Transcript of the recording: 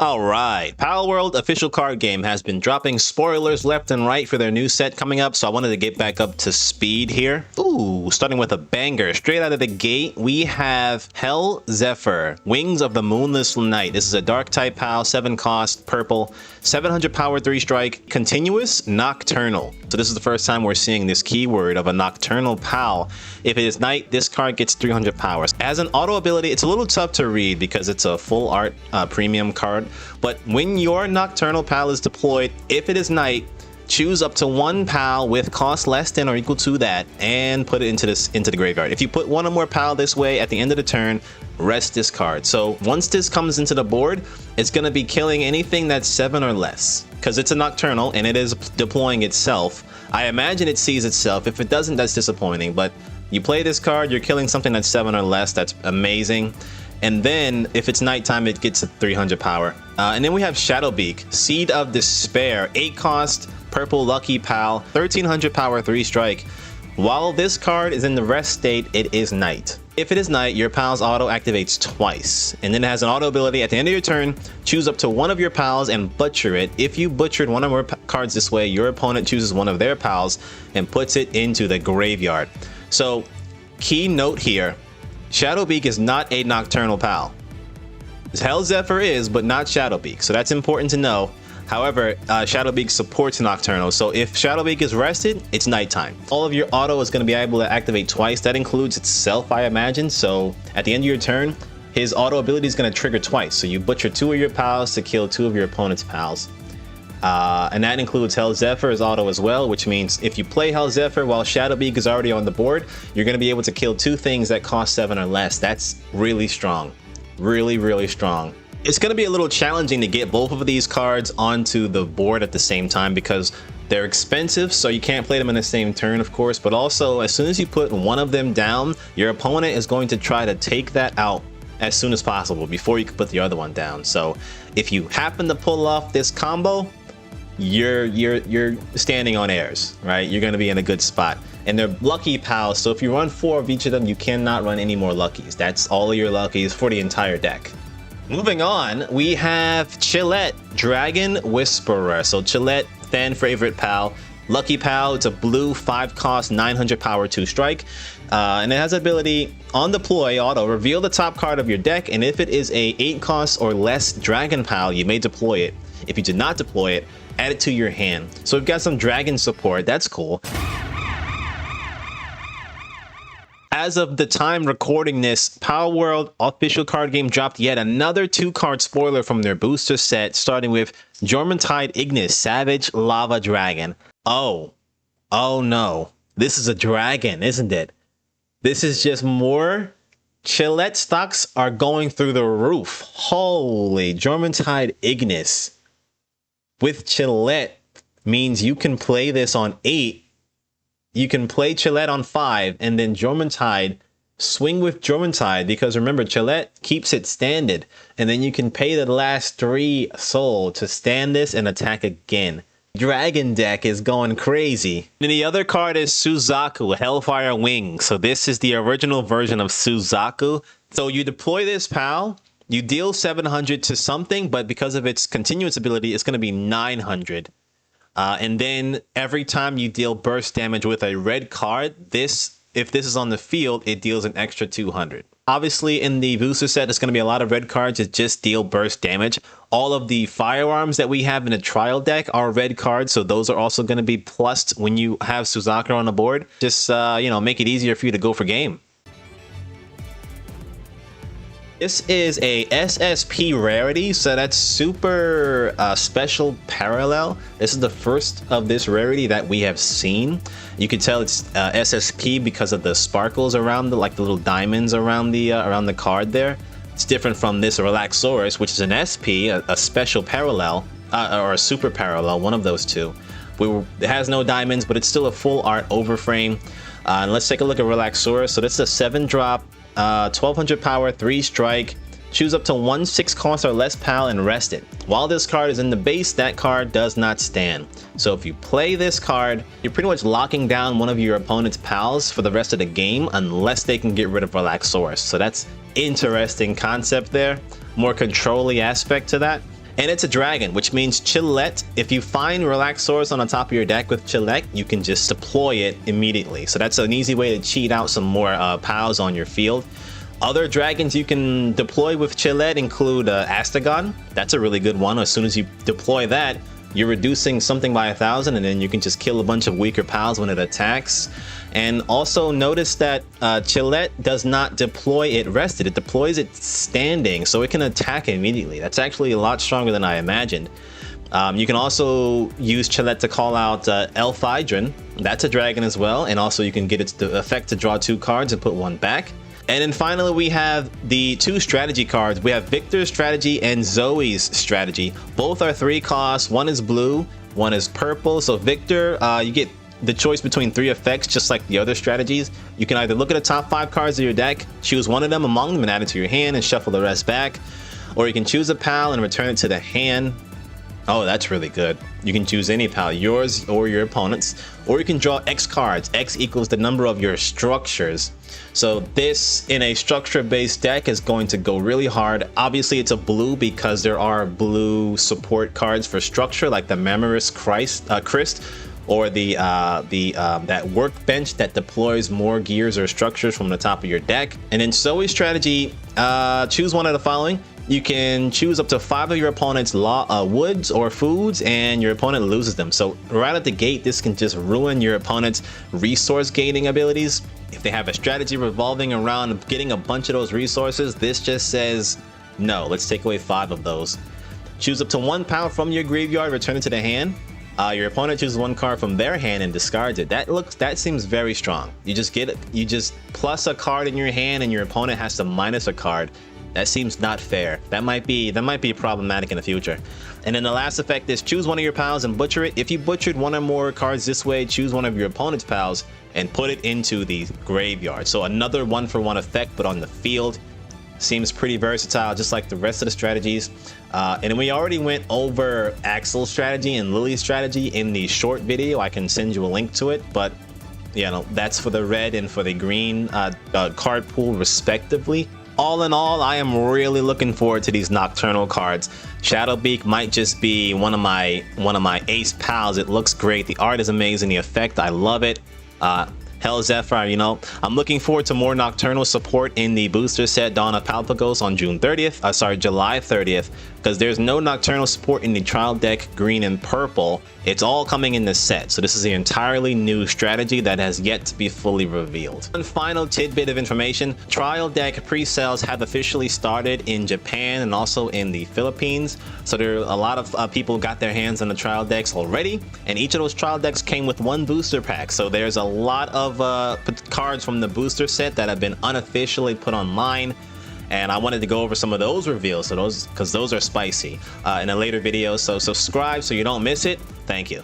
Alright, Palworld Official Card Game has been dropping spoilers left and right for their new set coming up, so I wanted to get back up to speed here. Ooh, starting with a banger. Straight out of the gate, we have Zephyr, Wings of the Moonless Night. This is a dark type PAL, 7 cost, purple, 700 power, 3 strike, continuous, nocturnal. So this is the first time we're seeing this keyword of a nocturnal PAL. If it is night, this card gets 300 powers. As an auto ability, it's a little tough to read because it's a full art premium card. But when your nocturnal PAL is deployed, if it is night, choose up to one PAL with cost less than or equal to that and put it into the graveyard. If you put one or more PAL this way at the end of the turn, rest this card. So once this comes into the board, it's going to be killing anything that's 7 or less because it's a nocturnal and it is deploying itself. I imagine it sees itself. If it doesn't, that's disappointing. But you play this card, you're killing something that's 7 or less. That's amazing. And then if it's nighttime, it gets a 300 power. And then we have Beak, Seed of Despair, 8 cost, purple lucky PAL, 1300 power, 3 strike. While this card is in the rest state, it is night. If it is night, your PAL's auto activates twice. And then it has an auto ability at the end of your turn, choose up to one of your PALs and butcher it. If you butchered one or more cards this way, your opponent chooses one of their PALs and puts it into the graveyard. So key note here, Beak is not a nocturnal PAL. Zephyr is, but not Beak, so that's important to know. However, Beak supports nocturnal, so if Beak is rested, it's nighttime. All of your auto is going to be able to activate twice. That includes itself, I imagine. So at the end of your turn, his auto ability is going to trigger twice. So you butcher 2 of your PALs to kill 2 of your opponent's PALs. And that includes Zephyr's auto as well, which means if you play Zephyr while Beak is already on the board, you're going to be able to kill 2 things that cost 7 or less. That's really strong. Really, really strong. It's going to be a little challenging to get both of these cards onto the board at the same time because they're expensive, so you can't play them in the same turn, of course. But also, as soon as you put one of them down, your opponent is going to try to take that out as soon as possible before you can put the other one down. So if you happen to pull off this combo, you're standing on airs, right? You're going to be in a good spot. And they're lucky PALs, so if you run 4 of each of them, you cannot run any more luckies. That's all of your luckies for the entire deck. Moving on, we have Chillette, Dragon Whisperer. So Chillette, fan favorite PAL. Lucky PAL, it's a blue 5 cost, 900 power, 2 strike. And it has the ability, on deploy auto, reveal the top card of your deck, and if it is a 8 cost or less Dragon PAL, you may deploy it. If you did not deploy it, add it to your hand. So we've got some dragon support. That's cool. As of the time recording this, Palworld Official Card Game dropped yet another 2-card spoiler from their booster set, starting with Jormuntide Ignis, Savage Lava Dragon. Oh no. This is a dragon, isn't it? This is just more. Chillette stocks are going through the roof. Holy, Jormuntide Ignis with Chillette means you can play this on 8. You can play Chillette on 5 and then Jormuntide, swing with Jormuntide, because remember, Chillette keeps it standard, and then you can pay the last 3 soul to stand this and attack again. Dragon deck is going crazy. And the other card is Suzaku, Hellfire Wings. So this is the original version of Suzaku. So you deploy this PAL, you deal 700 to something, but because of its continuous ability, it's going to be 900. And then every time you deal burst damage with a red card, if this is on the field, it deals an extra 200. Obviously, in the booster set, there's going to be a lot of red cards that just deal burst damage. All of the firearms that we have in the trial deck are red cards, so those are also going to be plussed when you have Suzaku on the board. Just, make it easier for you to go for game. This is a SSP rarity, so that's super special parallel. This is the first of this rarity that we have seen. You can tell it's SSP because of the sparkles around the little diamonds around the card there. It's different from this Relaxaurus, which is an SP, a special parallel, or a super parallel, one of those two. It has no diamonds, but it's still a full art overframe. And let's take a look at Relaxaurus. So this is a 7-drop. 1200 power, 3 strike, choose up to 1 6 cost or less PAL and rest it. While this card is in the base, that card does not stand. So if you play this card, you're pretty much locking down one of your opponent's PALs for the rest of the game unless they can get rid of Relaxaurus. So that's interesting concept there. More control-y aspect to that. And it's a dragon, which means Chillette. If you find Relaxaurus on the top of your deck with Chillette, you can just deploy it immediately. So that's an easy way to cheat out some more pals on your field. Other dragons you can deploy with Chillette include Astagon. That's a really good one. As soon as you deploy that, you're reducing something by 1,000, and then you can just kill a bunch of weaker pals when it attacks. And also notice that Chillette does not deploy it rested. It deploys it standing, so it can attack immediately. That's actually a lot stronger than I imagined. You can also use Chillette to call out Elphydron. That's a dragon as well, and also you can get its effect to draw 2 cards and put 1 back. And then finally, we have the 2 strategy cards. We have Victor's strategy and Zoe's strategy. Both are 3 costs. One is blue, one is purple. So Victor, you get the choice between 3 effects, just like the other strategies. You can either look at the top 5 cards of your deck, choose one of them among them and add it to your hand and shuffle the rest back. Or you can choose a pal and return it to the hand. Oh, that's really good. You can choose any pal, yours or your opponent's. Or you can draw X cards. X equals the number of your structures. So this, in a structure-based deck, is going to go really hard. Obviously, it's a blue because there are blue support cards for structure, like the Mammoris Christ, or that workbench that deploys more gears or structures from the top of your deck. And in Zoe's strategy, choose one of the following. You can choose up to 5 of your opponent's woods or foods, and your opponent loses them. So right at the gate, this can just ruin your opponent's resource gaining abilities. If they have a strategy revolving around getting a bunch of those resources, this just says, no, let's take away 5 of those. Choose up to 1 pal from your graveyard, return it to the hand. Your opponent chooses 1 card from their hand and discards it. That seems very strong. You just plus a card in your hand, and your opponent has to minus a card. That seems not fair. That might be problematic in the future. And then the last effect is choose one of your pals and butcher it. If you butchered 1 or more cards this way, choose one of your opponent's pals and put it into the graveyard. So another 1-for-1 effect, but on the field. Seems pretty versatile, just like the rest of the strategies. And we already went over Axel's strategy and Lily's strategy in the short video. I can send you a link to it, but you know, that's for the red and for the green card pool respectively. All in all, I am really looking forward to these nocturnal cards. Shadow Beak might just be one of my ace pals. It looks great. The art is amazing. The effect, I love it. Hell, Zephyr, you know, I'm looking forward to more nocturnal support in the booster set Dawn of Palpagos on July 30th, because there's no nocturnal support in the trial deck green and purple. It's all coming in this set, so this is an entirely new strategy that has yet to be fully revealed. One final tidbit of information: trial deck pre-sales have officially started in Japan and also in the Philippines. So there are a lot of people got their hands on the trial decks already, and each of those trial decks came with 1 booster pack. So there's a lot of cards from the booster set that have been unofficially put online, and I wanted to go over some of those reveals, because those are spicy, in a later video. So subscribe so you don't miss it. Thank you.